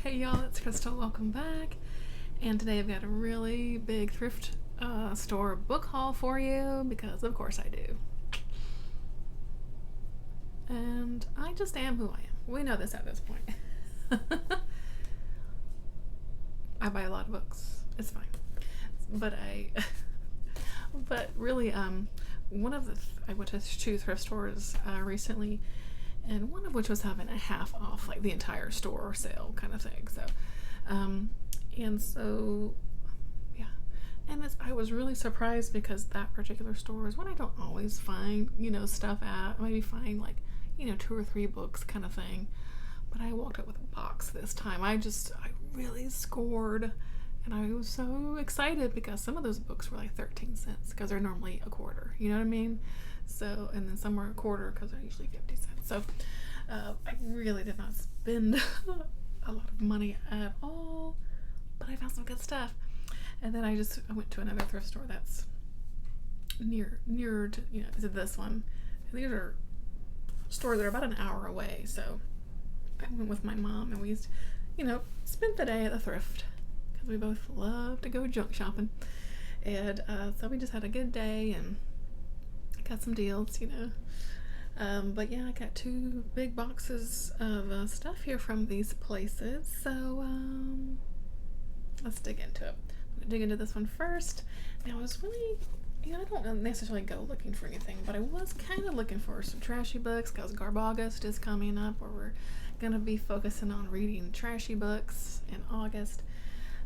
Hey y'all, it's Crystal. Welcome back. And today I've got a really big thrift store book haul for you because of course I do. And I just am who I am. We know this at this point. I buy a lot of books. It's fine. But but really, one of I went to two thrift stores recently, and one of which was having a half off, like the entire store sale kind of thing. So, and so, yeah, and I was really surprised because that particular store is one I don't always find, stuff at. Maybe find like, two or three books kind of thing. But I walked up with a box this time. I really scored. And I was so excited because some of those books were like 13 cents because they're normally a quarter. You know what I mean? So, and then some were a quarter because they're usually 50 cents. So, I really did not spend a lot of money at all, but I found some good stuff. And then I went to another thrift store that's near to, to this one. And these are stores that are about an hour away. So I went with my mom and we spent the day at the thrift. Because we both love to go junk shopping, and so we just had a good day and got some deals, but yeah, I got two big boxes of stuff here from these places, so let's dig into it. I'm gonna dig into this one first. Now I was really, I don't necessarily go looking for anything, but I was kind of looking for some trashy books because August is coming up, where we're gonna be focusing on reading trashy books in August.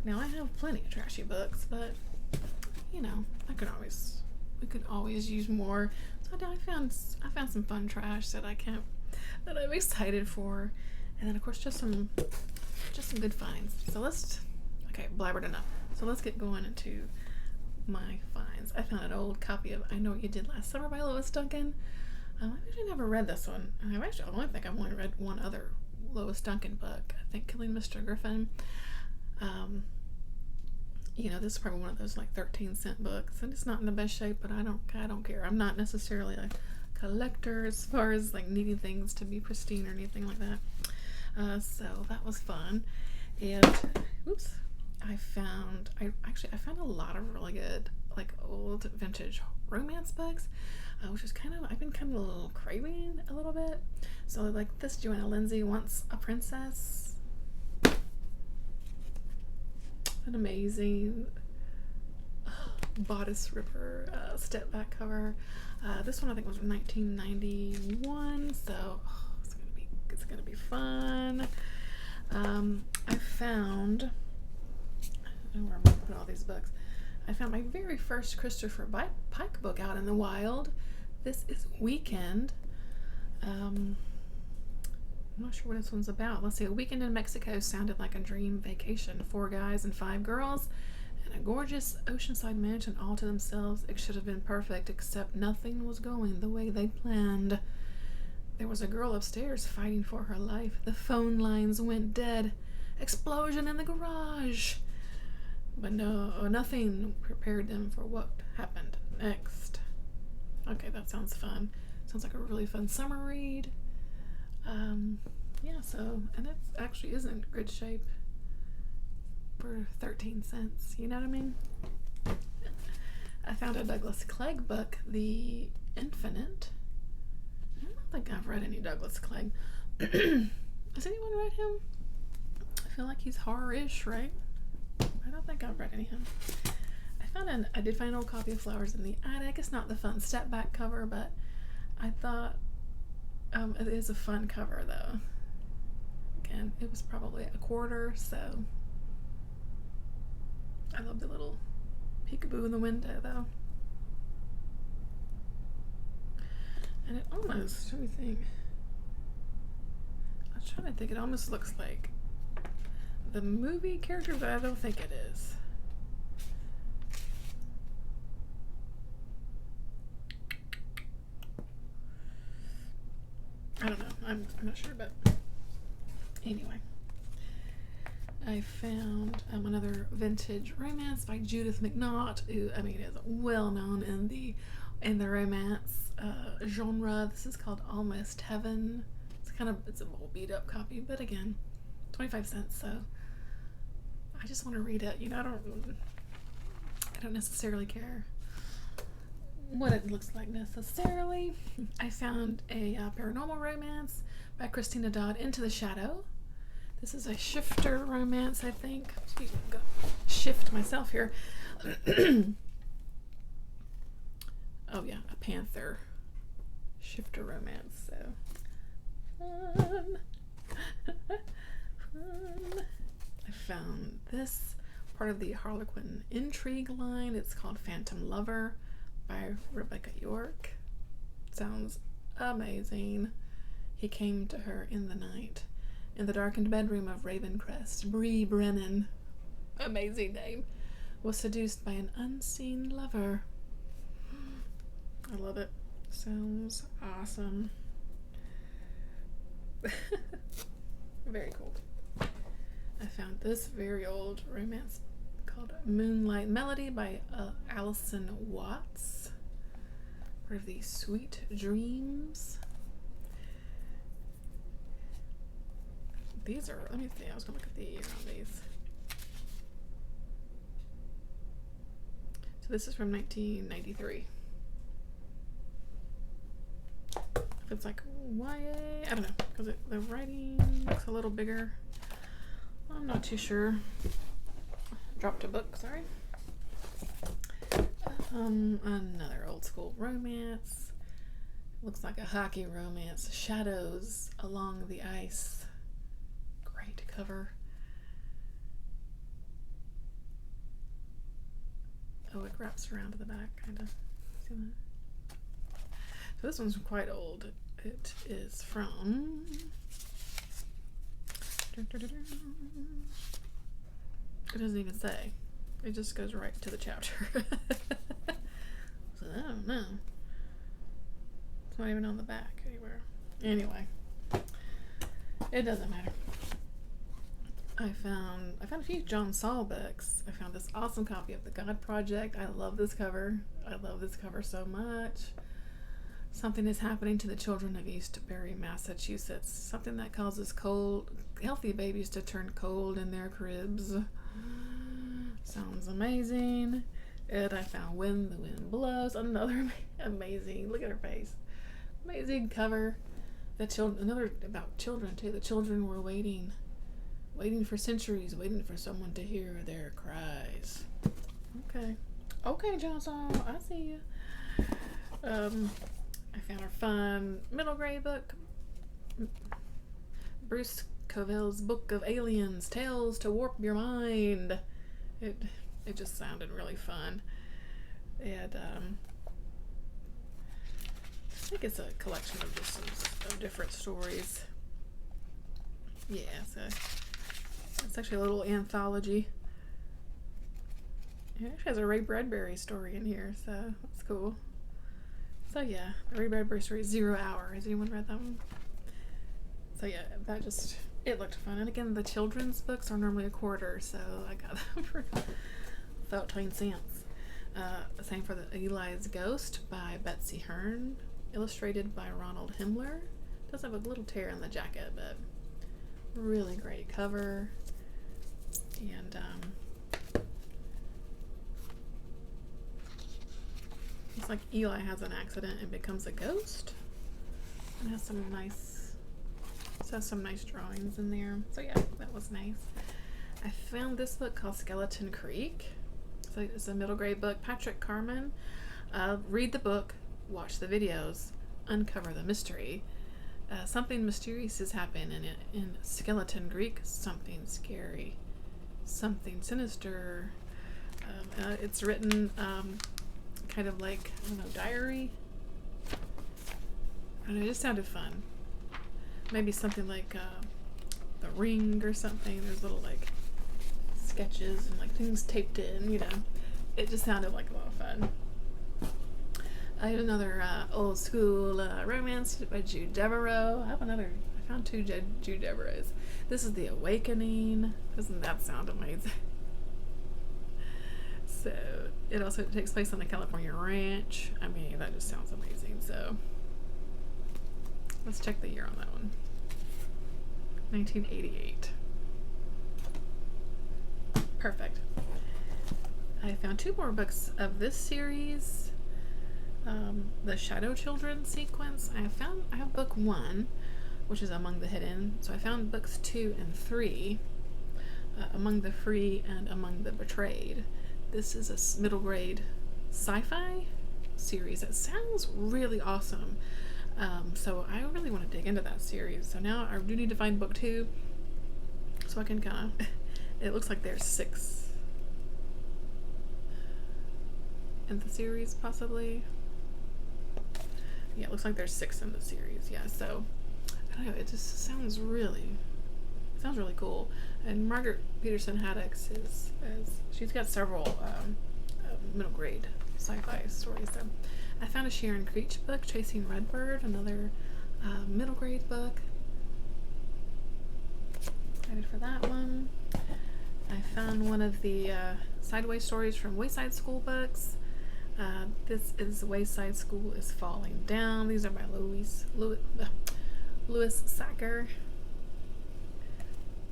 Now I have plenty of trashy books, but we could always use more. So I found some fun trash that I'm excited for, and then of course just some good finds. So blabbered enough. So let's get going into my finds. I found an old copy of I Know What You Did Last Summer by Lois Duncan. I've actually never read this one. I think I've only read one other Lois Duncan book. I think Killing Mr. Griffin. This is probably one of those like 13-cent books, and it's not in the best shape, but I don't care. I'm not necessarily a collector as far as like needing things to be pristine or anything like that. So that was fun. And I found a lot of really good like old vintage romance books, which is I've been kind of a little craving a little bit. So like this Joanna Lindsay, Once a Princess. An amazing bodice ripper step back cover. This one I think was from 1991, so it's gonna be fun. I found, I don't know where I'm gonna put all these books. I found my very first Christopher Pike book out in the wild. This is Weekend. I'm not sure what this one's about. Let's see. A weekend in Mexico sounded like a dream vacation. 4 guys and 5 girls and a gorgeous oceanside mansion all to themselves. It should have been perfect, except nothing was going the way they planned. There was a girl upstairs fighting for her life. The phone lines went dead. Explosion in the garage. But no, nothing prepared them for what happened next. Okay, that sounds fun. Sounds like a really fun summer read. And it actually is in good shape for 13 cents, you know what I mean? I found a Douglas Clegg book, The Infinite. I don't think I've read any Douglas Clegg. Has anyone read him? I feel like he's horror-ish, right? I don't think I've read any of him. I did find an old copy of Flowers in the Attic. It's not the fun step back cover, but I thought it is a fun cover though. Again, it was probably a quarter, so I love the little peekaboo in the window though. And it almost, let me think. I was trying to think, it almost looks like the movie character, but I don't think it is. I don't know. I'm not sure, but anyway. I found another vintage romance by Judith McNaught, who is well known in the romance genre. This is called Almost Heaven. It's a little beat up copy, but again, 25 cents, so I just want to read it. You know, I don't necessarily care what it looks like necessarily. I found a paranormal romance by Christina Dodd, Into the Shadow. This is a shifter romance, I think. Excuse me, I'm gonna shift myself here. Oh yeah, a panther shifter romance. So fun. Fun. I found this part of the Harlequin intrigue line. It's called Phantom Lover by Rebecca York. Sounds amazing. He came to her in the night, in the darkened bedroom of Ravencrest. Bree Brennan, amazing name, was seduced by an unseen lover. I love it. Sounds awesome. Very cool. I found this very old romance called Moonlight Melody by Allison Watts. Part of the Sweet Dreams. These are, let me see, I was going to look at the year on these. So this is from 1993. If it's like YA, I don't know, because the writing looks a little bigger. I'm not too sure. Dropped a book, sorry. Another old school romance. Looks like a hockey romance. Shadows Along the Ice. Great cover. Oh, it wraps around to the back, kind of. See that? So this one's quite old. It is from... It doesn't even say. It just goes right to the chapter. So I don't know. It's not even on the back anywhere. Anyway, it doesn't matter. I found a few John Saul books. I found this awesome copy of The God Project. I love this cover. I love this cover so much. Something is happening to the children of Eastbury, Massachusetts. Something that causes healthy babies to turn cold in their cribs. Sounds amazing. And I found When the Wind Blows. Another amazing. Look at her face. Amazing cover. Another about children too. The children were waiting for centuries, waiting for someone to hear their cries. Okay, Johnson. I see you. I found a fun middle grade book. Bruce Covell's Book of Aliens, Tales to Warp Your Mind. It just sounded really fun. And I think it's a collection of just some different stories. Yeah, so it's actually a little anthology. It actually has a Ray Bradbury story in here, so that's cool. So yeah, the Ray Bradbury story, 0 Hour. Has anyone read that one? So yeah, it looked fun. And again, the children's books are normally $0.25, so I got them for about 20 cents. Same for the Eli's Ghost by Betsy Hearn, illustrated by Ronald Himmler. Does have a little tear in the jacket, but really great cover. And it's like Eli has an accident and becomes a ghost. And has some nice drawings in there. So yeah, that was nice. I found this book called Skeleton Creek. So it's a middle grade book. Patrick Carman. Read the book, watch the videos, uncover the mystery. Something mysterious has happened in Skeleton Creek. Something scary. Something sinister. It's written kind of like, I don't know, diary. I don't know, it just sounded fun. Maybe something like The Ring or something. There's little like sketches and like things taped in, you know. It just sounded like a lot of fun. I have another old school romance by Jude Devereaux. I found two Jude Devereaux. This is The Awakening. Doesn't that sound amazing? So it also takes place on a California ranch. I mean, that just sounds amazing. So let's check the year on that one. 1988. Perfect. I found 2 more books of this series. The Shadow Children sequence. I have book 1, which is Among the Hidden. So I found books 2 and 3, Among the Free and Among the Betrayed. This is a middle grade sci-fi series that sounds really awesome. So I really want to dig into that series. So now I do need to find book 2, so I can kind of. It looks like there's 6 in the series, possibly. Yeah, it looks like there's 6 in the series. Yeah, so I don't know. It just sounds really cool. And Margaret Peterson Haddix she's got several middle grade sci-fi stories. So I found a Sharon Creech book, Chasing Redbird, another middle grade book. Excited for that one. I found one of the Sideways stories from Wayside School books. This is Wayside School is Falling Down. These are by Lois Sacker.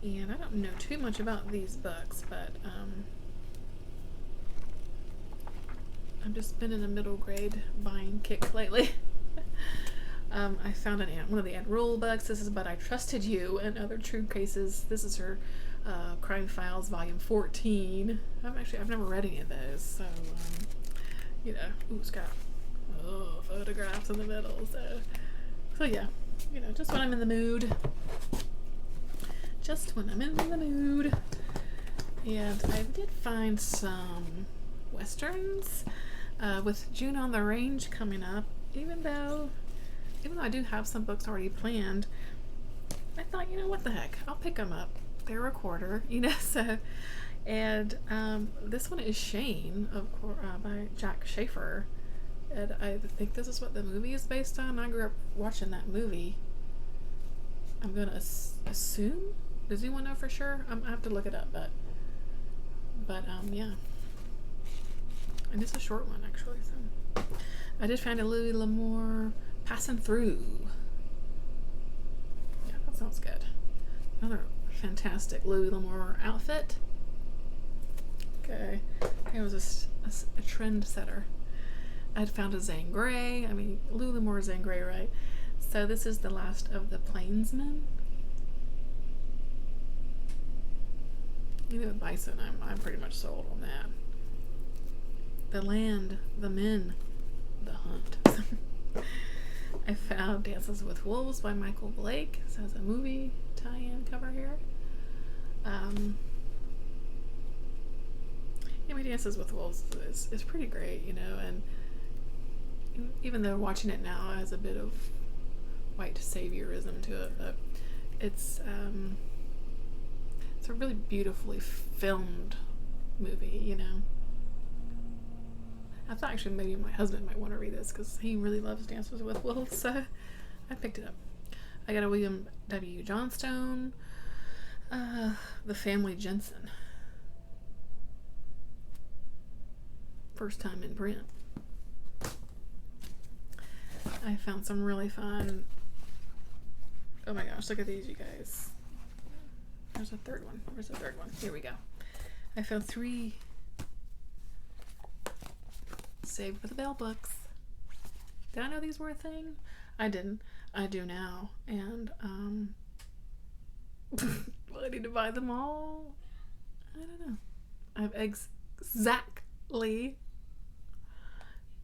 And I don't know too much about these books, but I've just been in a middle grade buying kick lately. I found one of the Aunt Rule books. This is But I Trusted You and Other True Cases. This is her Crime Files Volume 14. I've never read any of those, so it's got photographs in the middle. So yeah, just when I'm in the mood. Just when I'm in the mood. And I did find some westerns with June on the Range coming up. Even though I do have some books already planned, I thought, what the heck, I'll pick them up. They're a quarter, so. And this one is Shane, by Jack Schaefer. And I think this is what the movie is based on. I grew up watching that movie. I'm gonna assume. Does anyone know for sure? I have to look it up, but yeah. And it's a short one, actually. So I did find a Louis L'Amour Passing Through. Yeah, that sounds good. Another fantastic Louis L'Amour outfit. Okay, it was a trend setter. I'd found a Zane Grey. Louis L'Amour is Zane Grey, right? So this is The Last of the Plainsmen. Bison, I'm pretty much sold on that. The Land, the Men, the Hunt. I found Dances with Wolves by Michael Blake. This has a movie tie-in cover here. Dances with Wolves is pretty great, and even though watching it now has a bit of white saviorism to it, but it's a really beautifully filmed movie, I thought actually maybe my husband might want to read this because he really loves Dances with Wolves, so I picked it up. I got a William W. Johnstone, The Family Jensen. First time in print. I found some really fun. Oh my gosh, look at these, you guys. There's a third one. Where's the third one? Here we go. I found 3 Saved for the Bell books. Did I know these were a thing? I didn't. I do now. And will I need to buy them all? I don't know. I have Exactly.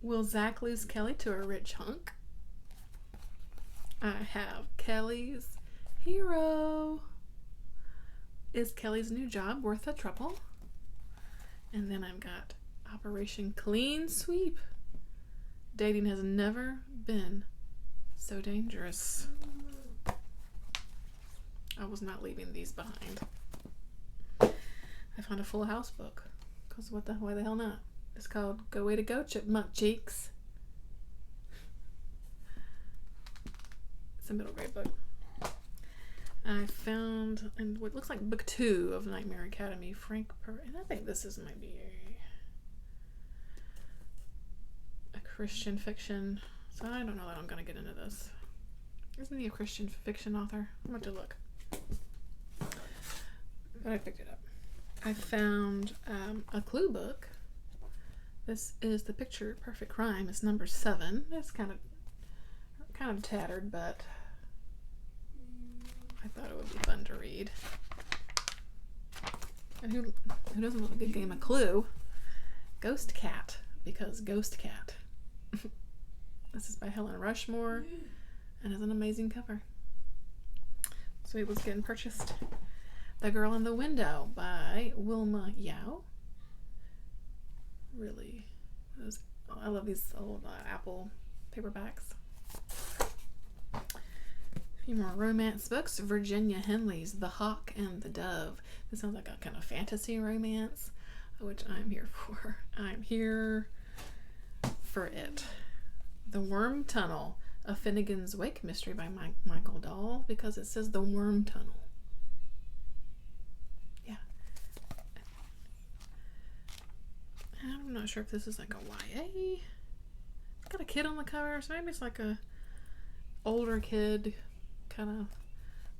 Will Zach lose Kelly to a rich hunk? I have Kelly's Hero. Is Kelly's new job worth the trouble? And then I've got Operation Clean Sweep. Dating has never been so dangerous. I was not leaving these behind. I found a Full House book. Because why the hell not? It's called Go Way to Go, Chipmunk Cheeks. It's a middle grade book. I found, and what looks like book 2 of Nightmare Academy, and I think this might be a Christian fiction. So I don't know that I'm going to get into this. Isn't he a Christian fiction author? I'm going to have to look. But I picked it up. I found a clue book. This is The Picture Perfect Crime. It's number 7. It's kind of tattered, but I thought it would be fun to read. And who doesn't love a good game of Clue? Ghost Cat, because Ghost Cat. This is by Helen Rushmore and has an amazing cover. So it was getting purchased. The Girl in the Window by Wilma Yao. Really, I love these old Apple paperbacks. A few more romance books. Virginia Henley's The Hawk and the Dove. This sounds like a kind of fantasy romance, which I'm here for. I'm here for it. The Worm Tunnel, a Finnegan's Wake mystery by Michael Dahl, because it says The Worm Tunnel. Yeah. I'm not sure if this is like a YA. It's got a kid on the cover, so maybe it's like a older kid kind of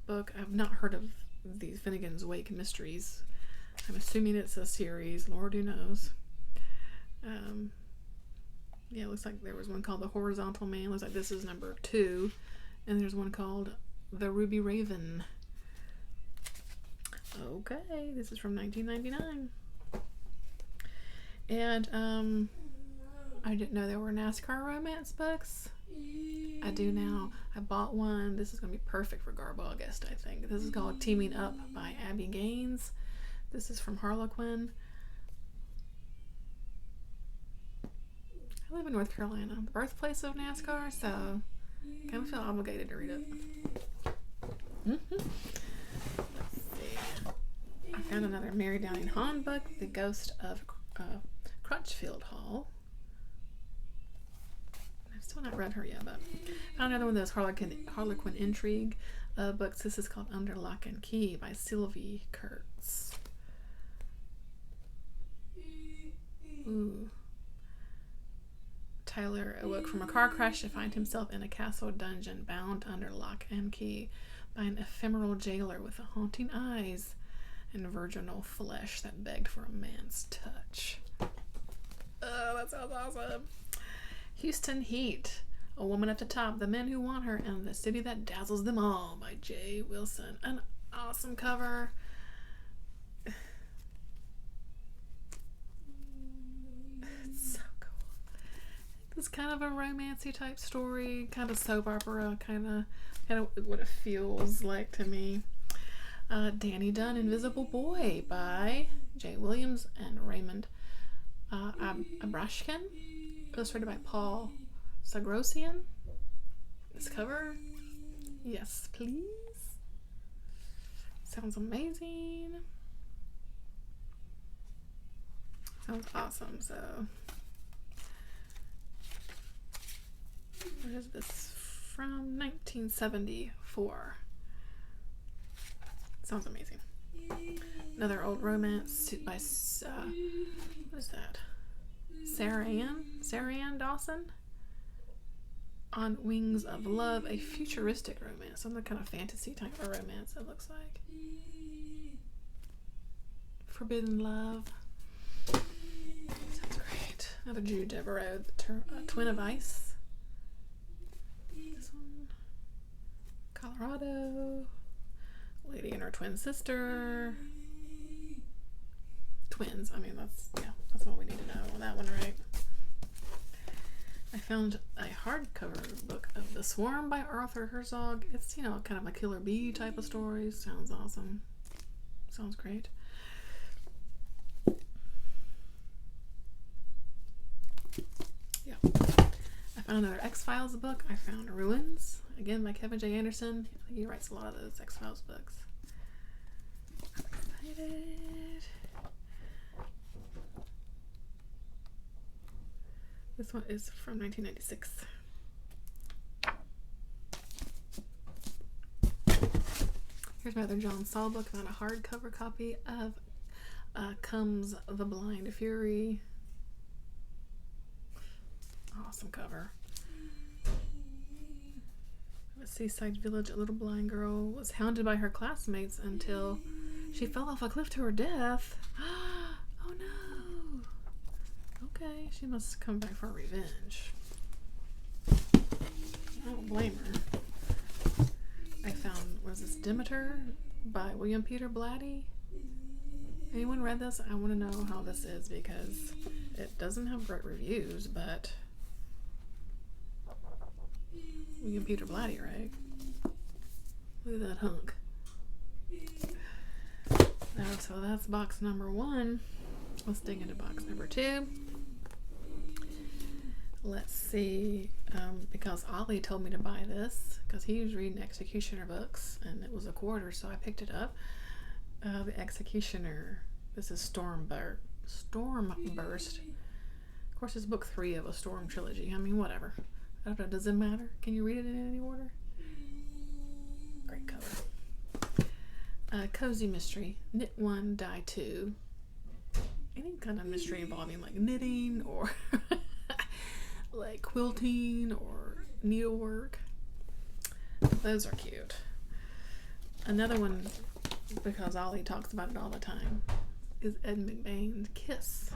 book. I've not heard of these Finnegan's Wake mysteries. I'm assuming it's a series. Lord, who knows? Yeah, it looks like there was one called The Horizontal Man. Looks like this is number 2. And there's one called The Ruby Raven. Okay, this is from 1999. And I didn't know there were NASCAR romance books. I do now. I bought one. This is going to be perfect for Garb August, I think. This is called Teaming Up by Abby Gaines. This is from Harlequin. I live in North Carolina, the birthplace of NASCAR, so I kind of feel obligated to read it. Let's see. I found another Mary Downing Hahn book, The Ghost of Crutchfield Hall. I've still not read her yet, but I found another one of those Harlequin intrigue books. This is called Under Lock and Key by Sylvie Kurtz. Ooh. Tyler awoke from a car crash to find himself in a castle dungeon bound under lock and key by an ephemeral jailer with haunting eyes and virginal flesh that begged for a man's touch. Oh, that sounds awesome. Houston Heat, A Woman at the Top, The Men Who Want Her, and the City That Dazzles Them All by Jay Wilson. An awesome cover. It's so cool. It's kind of a romancy type story, kind of soap opera, kind of what it feels like to me. Danny Dunn, Invisible Boy by Jay Williams and Raymond Abrashkin, illustrated by Paul Sagrosian. This cover, yes please. Sounds amazing. Sounds awesome. So, what is this? From 1974. Sounds amazing. Another old romance by, what is that? Sarah Ann Dawson? On Wings of Love, a futuristic romance. Some kind of fantasy type of romance, it looks like. Forbidden Love. Sounds great. Another Jude Devereaux, Twin of Ice. This one. Colorado. Lady and her twin sister. Twins. I mean, that's all we need to know on that one, right? I found a hardcover book of The Swarm by Arthur Herzog. It's, kind of a Killer Bee type of story. Sounds awesome. Sounds great. Yeah. I found another X-Files book. I found Ruins, again by Kevin J. Anderson. He writes a lot of those X-Files books. I'm excited. This one is from 1996. Here's my other John Saul book. I found a hardcover copy of Comes the Blind Fury. Awesome cover. A seaside village, a little blind girl was hounded by her classmates until She fell off a cliff to her death. Oh no. Okay, she must come back for revenge. I don't blame her. I found, what is this, Demeter by William Peter Blatty? Anyone read this? I want to know how this is because it doesn't have great reviews, but William Peter Blatty, right? Look at that hunk. So that's box number 1. Let's dig into box number 2. Let's see, because Ollie told me to buy this because he was reading Executioner books and it was a quarter, so I picked it up. The Executioner. This is Stormburst. Of course, it's book 3 of a Storm trilogy. I mean, whatever. I don't know. Does it matter? Can you read it in any order? Great cover. Cozy mystery. Knit 1, dye 2. Any kind of mystery involving like knitting or like quilting or needlework. Those are cute. Another one, because Ollie talks about it all the time, is Ed McBain's Kiss,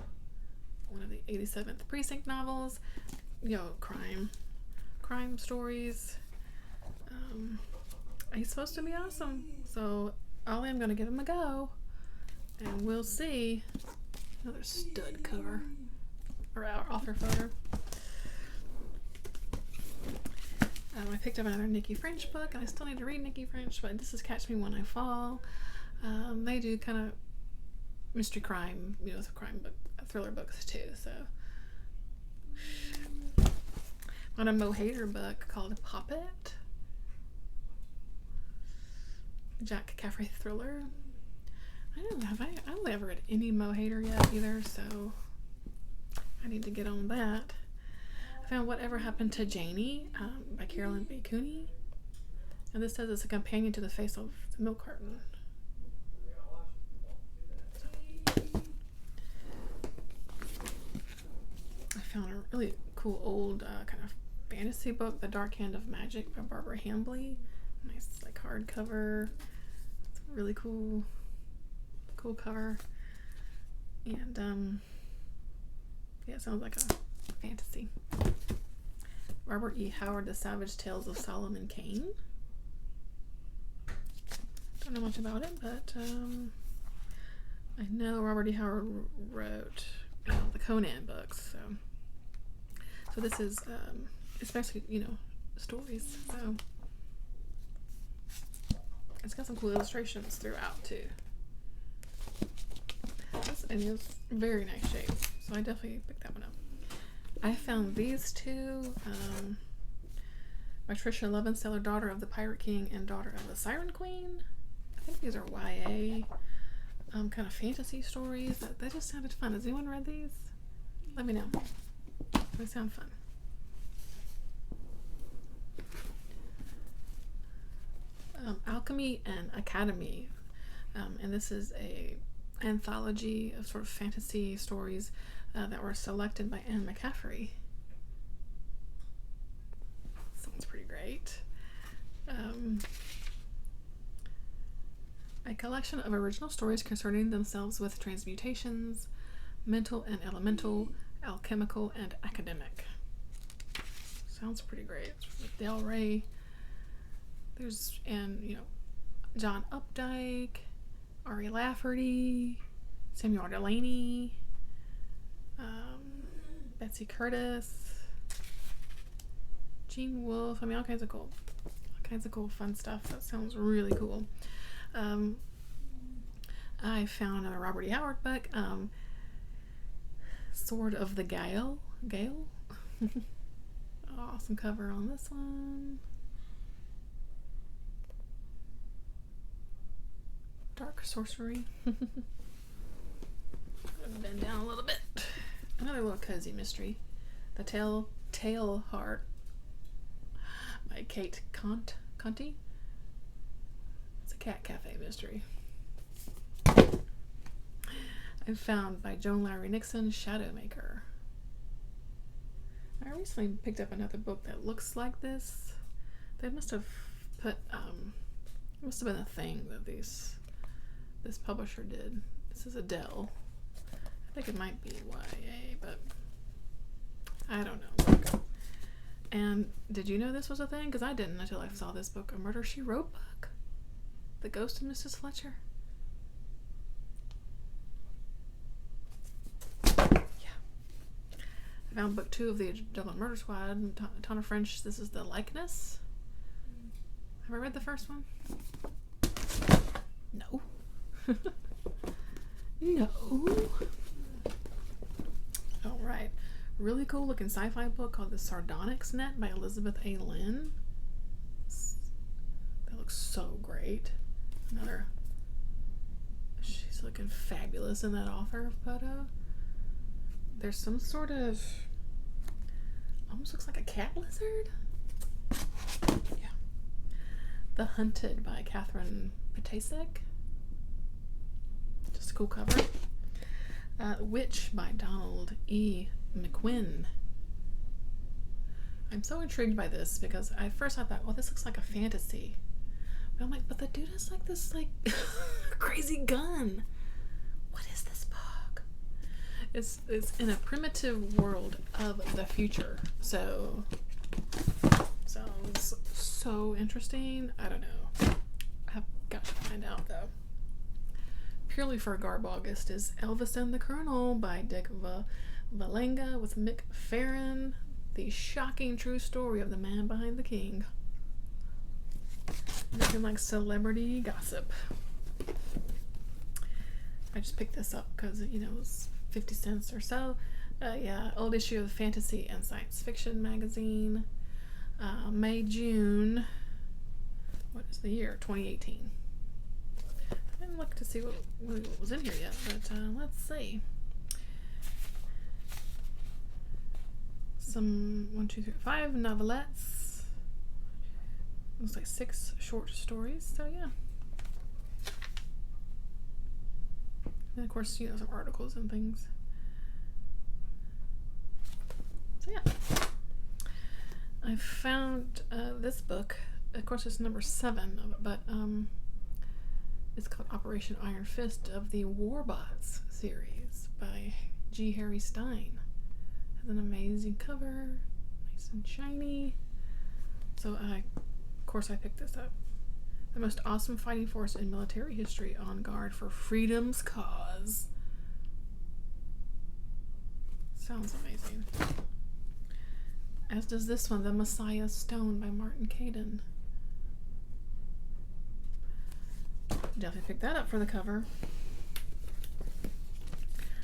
one of the 87th Precinct novels. You know, crime stories. He's supposed to be awesome, so Ollie, I'm gonna give him a go, and we'll see. Another stud cover or author photo. I picked up another Nikki French book, and I still need to read Nikki French, but this is Catch Me When I Fall. They do kind of mystery crime, you know, crime book, thriller books too. So, on a Mo Hader book called Poppet, Jack Caffrey thriller. I don't know, I don't ever read any Mo Hader yet either, so I need to get on that. I found Whatever Happened to Janie by Carolyn B. Cooney. And this says it's a companion to The Face of the Milk Carton. I found a really cool old kind of fantasy book, The Dark Hand of Magic by Barbara Hambly. Nice like hardcover. It's really cool cover. And yeah, it sounds like a fantasy. Robert E. Howard, The Savage Tales of Solomon Kane. Don't know much about it, but I know Robert E. Howard wrote the Conan books, so this is especially, you know, stories, so it's got some cool illustrations throughout too. And it's very nice shape, so I definitely picked that one up. I found these two, Patricia Lovensteller, Daughter of the Pirate King and Daughter of the Siren Queen. I think these are YA kind of fantasy stories. They just sounded fun. Has anyone read these? Let me know. They sound fun. Alchemy and Academy, and this is a anthology of sort of fantasy stories that were selected by Anne McCaffrey. Sounds pretty great. A collection of original stories concerning themselves with transmutations, mental and elemental, alchemical and academic. Sounds pretty great. With Del Rey. There's, and you know, John Updike, Ari Lafferty, Samuel Delaney, Betsy Curtis, Gene Wolfe. I mean, all kinds of cool fun stuff. That sounds really cool. I found a Robert E. Howard book, Sword of the Gale. Awesome cover on this one. Dark sorcery. Bend down a little bit. Another little cozy mystery. The Tale Heart by Kate Conti. It's a cat cafe mystery. I found by Joan Lowry Nixon, Shadowmaker. I recently picked up another book that looks like this. They must have put, it must have been a thing that these this publisher did. This is Adele. I think it might be YA, but I don't know. And did you know this was a thing? Because I didn't until I saw this book, A Murder, She Wrote book. The Ghost of Mrs. Fletcher. Yeah. I found book 2 of the Dublin Murder Squad. A ton of French. This is The Likeness. Have I read the first one? No. No. All right. Really cool looking sci-fi book called The Sardonyx Net by Elizabeth A. Lynn. That looks so great. Another. She's looking fabulous in that author photo. There's some sort of. Almost looks like a cat lizard. Yeah. The Hunted by Katherine Patasek. Just a cool cover. Witch by Donald E. McQuinn. I'm so intrigued by this because at first I thought, well, this looks like a fantasy. But I'm like, but the dude has like this like crazy gun. What is this book? It's in a primitive world of the future. So sounds so interesting. I don't know. I've got to find out though. Purely for Garb August is Elvis and the Colonel by Dick Vallenga with Mick Farren. The shocking true story of the man behind the king. Nothing like celebrity gossip. I just picked this up because, you know, it was 50 cents or so. Yeah, old issue of Fantasy and Science Fiction magazine. May, June. What is the year? 2018. I didn't look to see what was in here yet, but let's see. Some 1, 2, 3, 5 novelettes. Looks like 6 short stories, so yeah. And of course, you know, some articles and things. So yeah. I found this book. Of course, it's number 7 of it, but it's called Operation Iron Fist of the Warbots series by G. Harry Stein. Has an amazing cover, nice and shiny. So of course I picked this up. The most awesome fighting force in military history, on guard for freedom's cause. Sounds amazing. As does this one, The Messiah's Stone by Martin Kaden. Definitely picked that up for the cover.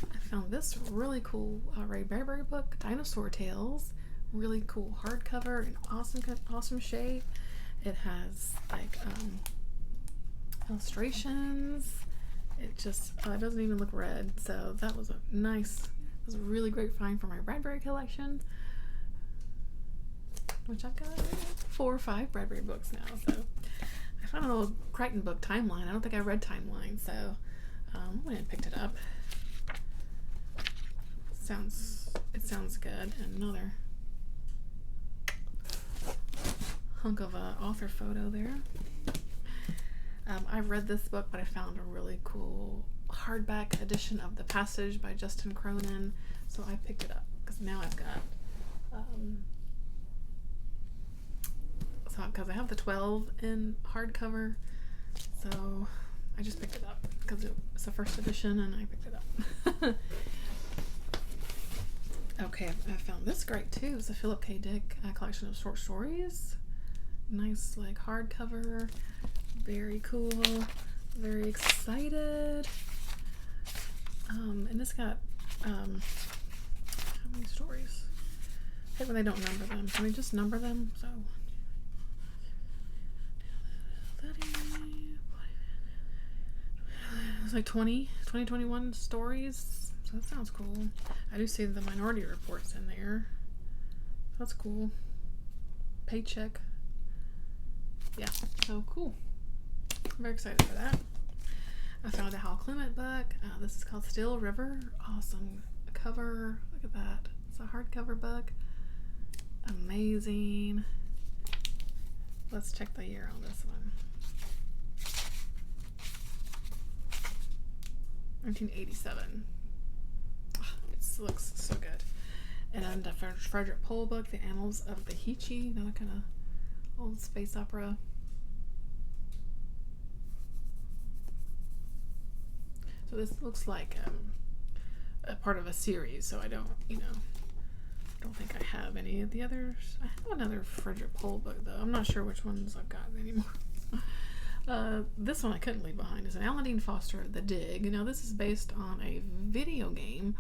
I found this really cool Ray Bradbury book, Dinosaur Tales. Really cool hardcover in awesome shape. It has like illustrations. It just it doesn't even look red, so that was a really great find for my Bradbury collection, which I've got 4 or 5 Bradbury books now. So I found an old Crichton book, Timeline. I don't think I read Timeline, so I went and picked it up. It sounds good. And another hunk of a author photo there. I've read this book, but I found a really cool hardback edition of The Passage by Justin Cronin, so I picked it up because now I've got because I have the 12 in hardcover, so I just picked it up because it's the first edition and I picked it up. Okay, I found this great too. It's a Philip K. Dick collection of short stories. Nice like hardcover. Very cool. Very excited. And it's got how many stories? I hate when they don't number them. Can we just number them? So it's like 21 stories. So that sounds cool. I do see the Minority Reports in there. That's cool. Paycheck. Yeah, so cool. I'm very excited for that. I found a Hal Clement book. This is called Still River. Awesome cover. Look at that. It's a hardcover book. Amazing. Let's check the year on this one. 1987. It looks so good. And a Frederick Pohl book, The Annals of the Hichi, another kind of old space opera. So this looks like a part of a series, so I don't think I have any of the others. I have another Frederick Pohl book, though. I'm not sure which ones I've got anymore. This one I couldn't leave behind is an Aladin Foster the Dig. Now this is based on a video game,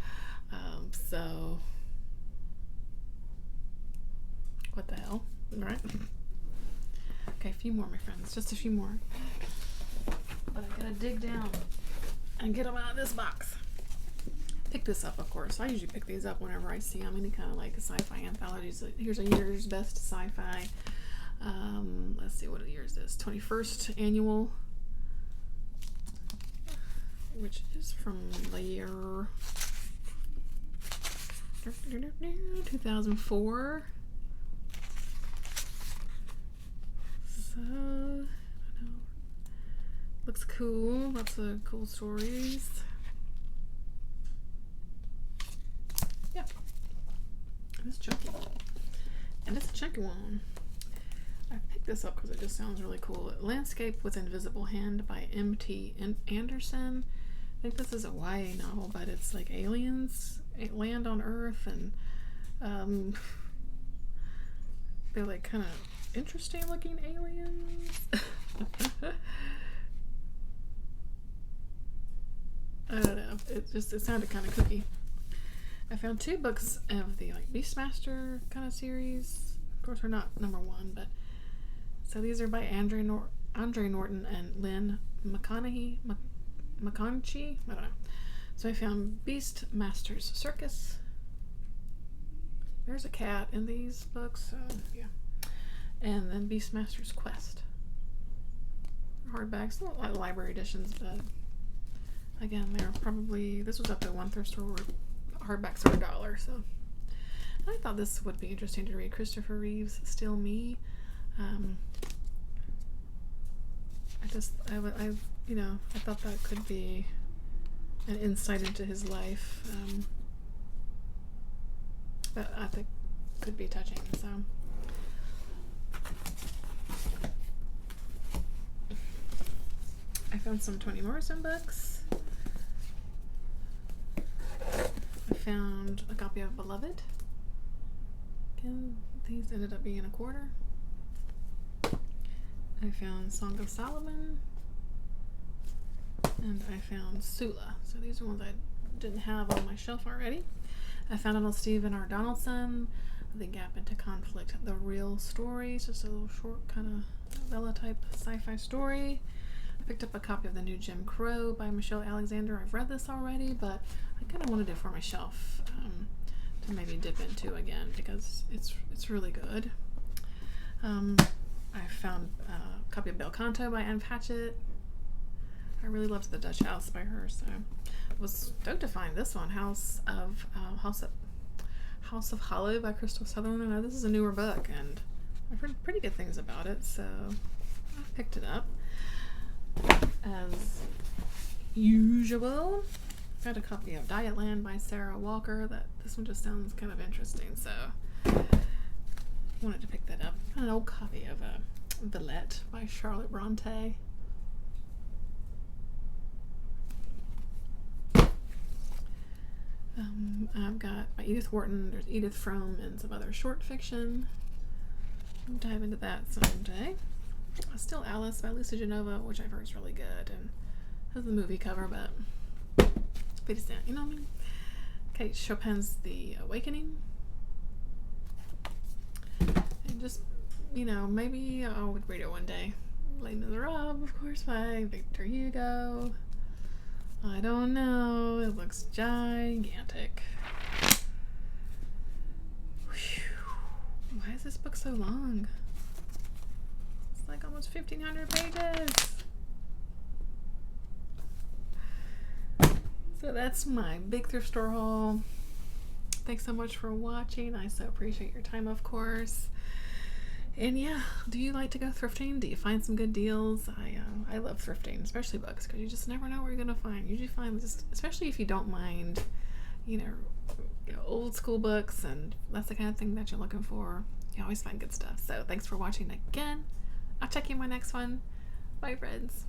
so what the hell, right? Okay, a few more, my friends, just a few more. But I gotta dig down and get them out of this box. Pick this up, of course. I usually pick these up whenever I see them, any kind of like sci-fi anthologies. Here's a year's best sci-fi. Let's see what year is this. 21st annual, which is from the year 2004. So, I don't know. Looks cool. Lots of cool stories. Yeah. And it's chunky. And it's a chunky one. I picked this up because it just sounds really cool. Landscape with Invisible Hand by M.T. Anderson. I think this is a YA novel, but it's like aliens land on Earth, and they're like kind of interesting looking aliens. I don't know. It sounded kind of kooky. I found 2 books of the like Beastmaster kind of series. Of course, they're not number 1, but so these are by Andre Norton and Lynn McConaughey. McConaughey? I don't know. So I found Beastmaster's Circus. There's a cat in these books, so yeah. And then Beastmaster's Quest. Hardbacks, like library editions, but again, they're probably, this was up at one thrift store where hardbacks are $1, so. And I thought this would be interesting to read. Christopher Reeve's Still Me. I thought that could be an insight into his life, that I think could be touching, so. I found some Toni Morrison books. I found a copy of Beloved. Again, these ended up being $25. I found Song of Solomon, and I found Sula. So these are ones I didn't have on my shelf already. I found an old Stephen R. Donaldson, The Gap into Conflict, The Real Story, just a little short kind of novella type sci-fi story. I picked up a copy of The New Jim Crow by Michelle Alexander. I've read this already, but I kind of wanted it for my shelf to maybe dip into again because it's really good. I found a copy of Bel Canto by Anne Patchett. I really loved The Dutch House by her, so I was stoked to find this one, House of Hollow by Crystal Sutherland. I know this is a newer book, and I've heard pretty good things about it, so I picked it up. As usual, got a copy of Dietland by Sarah Walker. This one just sounds kind of interesting, so wanted to pick that up. An old copy of Villette by Charlotte Bronte. I've got by Edith Wharton, there's Edith Frome, and some other short fiction. I'll dive into that someday. Still Alice by Lisa Genova, which I've heard is really good, and has the movie cover, but pretty sad, you know what I mean? Kate Chopin's The Awakening. And just, maybe I would read it one day. Les Miserables, of course, by Victor Hugo. I don't know. It looks gigantic. Whew. Why is this book so long? It's like almost 1,500 pages. So that's my big thrift store haul. Thanks so much for watching. I so appreciate your time, of course. And yeah, do you like to go thrifting? Do you find some good deals? I love thrifting, especially books, because you just never know where you're gonna find. You usually find just, especially if you don't mind, old school books, and that's the kind of thing that you're looking for. You always find good stuff. So thanks for watching again. I'll check you in my next one. Bye, friends.